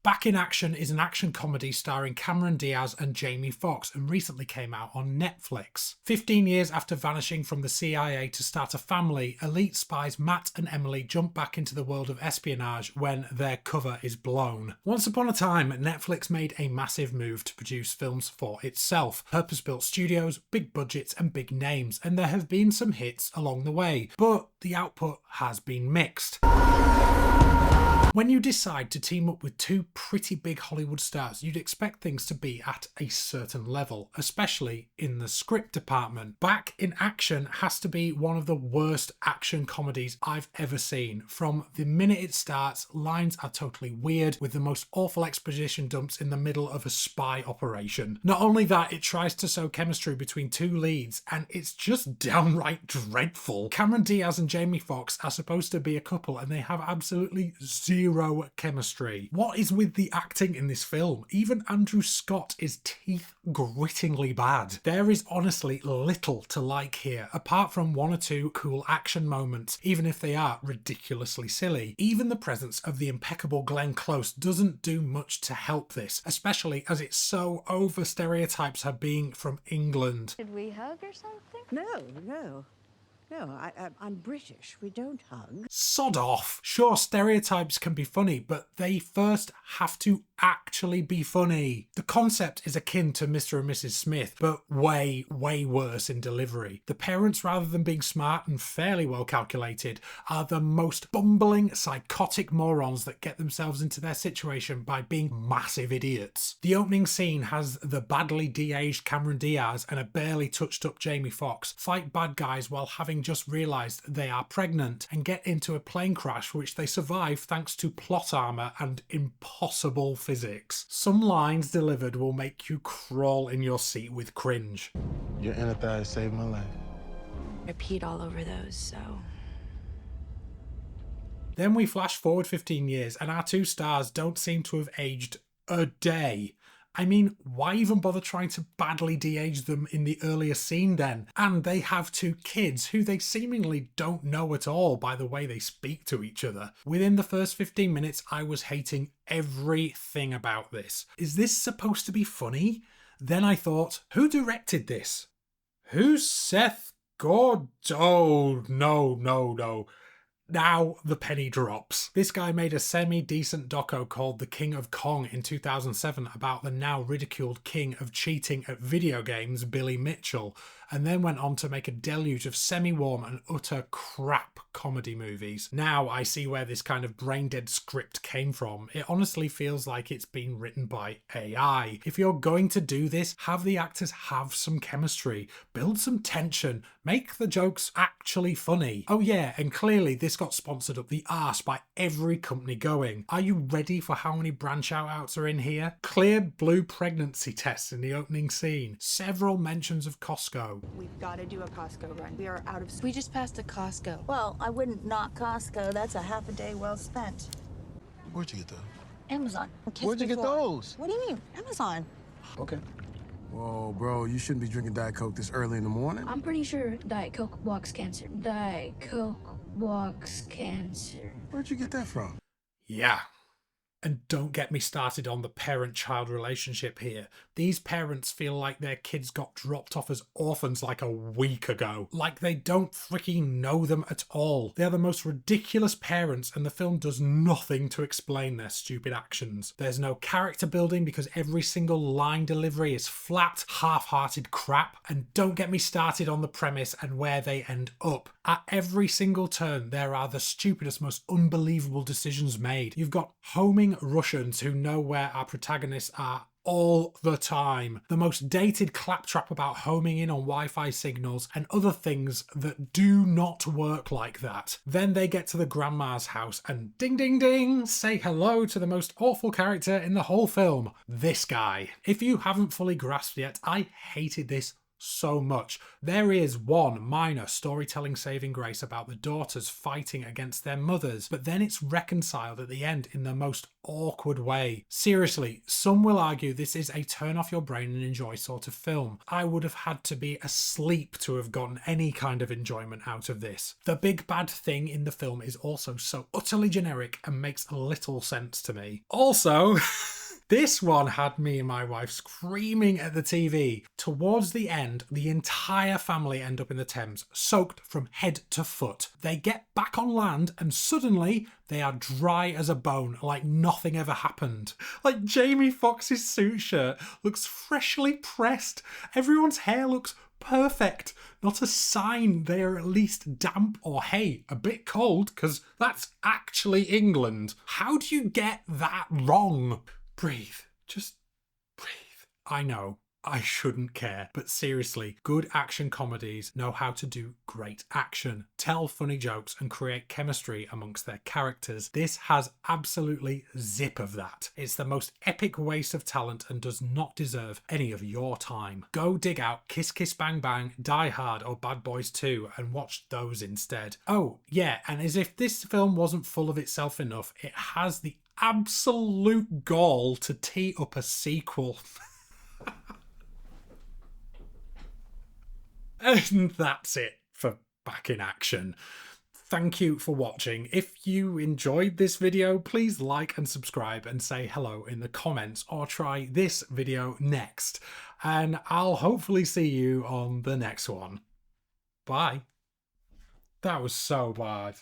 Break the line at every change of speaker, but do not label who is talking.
Back in Action is an action comedy starring Cameron Diaz and Jamie Foxx and recently came out on Netflix. 15 years after vanishing from the CIA to start a family, elite spies Matt and Emily jump back into the world of espionage when their cover is blown. Once upon a time, Netflix made a massive move to produce films for itself. Purpose-built studios, big budgets and big names, and there have been some hits along the way, but the output has been mixed. When you decide to team up with two pretty big Hollywood stars, you'd expect things to be at a certain level, especially in the script department. Back in Action has to be one of the worst action comedies I've ever seen. From the minute it starts, lines are totally weird, with the most awful exposition dumps in the middle of a spy operation. Not only that, it tries to sow chemistry between two leads, and it's just downright dreadful. Cameron Diaz and Jamie Foxx are supposed to be a couple, and they have absolutely zero chemistry. What is with the acting in this film? Even Andrew Scott is teeth-grittingly bad. There is honestly little to like here, apart from one or two cool action moments, even if they are ridiculously silly. Even the presence of the impeccable Glenn Close doesn't do much to help this, especially as it's so over stereotypes her being from England.
Did we hug or something?
No, I'm British. We don't hug.
Sod off. Sure, stereotypes can be funny, but they first have to actually be funny. The concept is akin to Mr. and Mrs. Smith, but way worse in delivery. The parents, rather than being smart and fairly well calculated, are the most bumbling, psychotic morons that get themselves into their situation by being massive idiots. The opening scene has the badly de-aged Cameron Diaz and a barely touched up Jamie Foxx fight bad guys while having just realised they are pregnant and get into a plane crash which they survive thanks to plot armour and impossible physics. Some lines delivered will make you crawl in your seat with cringe.
Your inner thigh saved my life.
I peed all over those, so...
Then we flash forward 15 years and our two stars don't seem to have aged a day. I mean, why even bother trying to badly de-age them in the earlier scene then? And they have two kids who they seemingly don't know at all by the way they speak to each other. Within the first 15 minutes, I was hating everything about this. Is this supposed to be funny? Then I thought, who directed this? Who's Seth Gord? Oh, no. Now the penny drops. This guy made a semi-decent doco called The King of Kong in 2007 about the now ridiculed king of cheating at video games, Billy Mitchell, and then went on to make a deluge of semi-warm and utter crap comedy movies. Now I see where this kind of brain-dead script came from. It honestly feels like it's been written by AI. If you're going to do this, have the actors have some chemistry, build some tension, make the jokes actually funny. Oh yeah, and clearly this got sponsored up the arse by every company going. Are you ready for how many brand shout-outs are in here? Clear blue pregnancy tests in the opening scene. Several mentions of Costco.
We've got to do a Costco run. We are out of...
We just passed a Costco.
Well, I wouldn't knock Costco. That's a half a day well spent.
Where'd you get those?
Amazon.
Where'd you get those?
What do you mean? Amazon.
Okay. Whoa, bro, you shouldn't be drinking Diet Coke this early in the morning.
I'm pretty sure Diet Coke blocks cancer. Diet Coke blocks cancer.
Where'd you get that from?
Yeah. And don't get me started on the parent-child relationship here. These parents feel like their kids got dropped off as orphans like a week ago. Like they don't freaking know them at all. They're the most ridiculous parents and the film does nothing to explain their stupid actions. There's no character building because every single line delivery is flat, half-hearted crap. And don't get me started on the premise and where they end up. At every single turn, there are the stupidest, most unbelievable decisions made. You've got homing Russians who know where our protagonists are all the time. The most dated claptrap about homing in on Wi-Fi signals and other things that do not work like that. Then they get to the grandma's house and ding ding ding, say hello to the most awful character in the whole film, this guy. If you haven't fully grasped yet, I hated this so much. There is one minor storytelling saving grace about the daughters fighting against their mothers, but then it's reconciled at the end in the most awkward way. Seriously, some will argue this is a turn off your brain and enjoy sort of film. I would have had to be asleep to have gotten any kind of enjoyment out of this. The big bad thing in the film is also so utterly generic and makes little sense to me. Also, this one had me and my wife screaming at the TV. Towards the end, the entire family end up in the Thames, soaked from head to foot. They get back on land and suddenly they are dry as a bone, like nothing ever happened. Like Jamie Foxx's suit shirt looks freshly pressed. Everyone's hair looks perfect. Not a sign they are at least damp or, hey, a bit cold, because that's actually England. How do you get that wrong? Breathe. Just breathe. I know, I shouldn't care, but seriously, good action comedies know how to do great action, tell funny jokes and create chemistry amongst their characters. This has absolutely zip of that. It's the most epic waste of talent and does not deserve any of your time. Go dig out Kiss Kiss Bang Bang, Die Hard or Bad Boys 2 and watch those instead. Oh yeah, and as if this film wasn't full of itself enough, it has the absolute gall to tee up a sequel. And that's it for Back in Action. Thank you for watching. If you enjoyed this video, please like and subscribe and say hello in the comments or try this video next. And I'll hopefully see you on the next one. Bye. That was so bad.